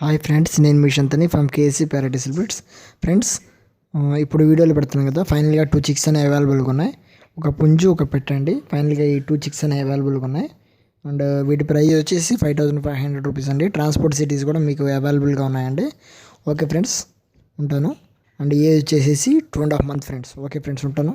Hi friends, నేను మీ Shantani from KC parrot bits. Friends, ఇప్పుడు వీడియోలు పెడుతున్నాను కదా. ఫైనల్గా 2 చిక్స్ అనేవి అవైలబుల్గా ఉన్నాయి. ఒక పుంజు, ఒక పెట్టండి. ఫైనల్గా ఈ 2 చిక్స్ అనేవి అవైలబుల్గా ఉన్నాయి. అండ్ వీటి ప్రైస్ వచ్చేసి 5500 రూపీస్ అండి. ట్రాన్స్పోర్ట్ సిటీస్ కూడా మీకు అవైలబుల్గా ఉన్నాయండి. ఓకే ఫ్రెండ్స్, ఉంటాను. అండ్ ఏజ్ వచ్చేసి 2.5 months ఫ్రెండ్స్. ఓకే ఫ్రెండ్స్, ఉంటాను.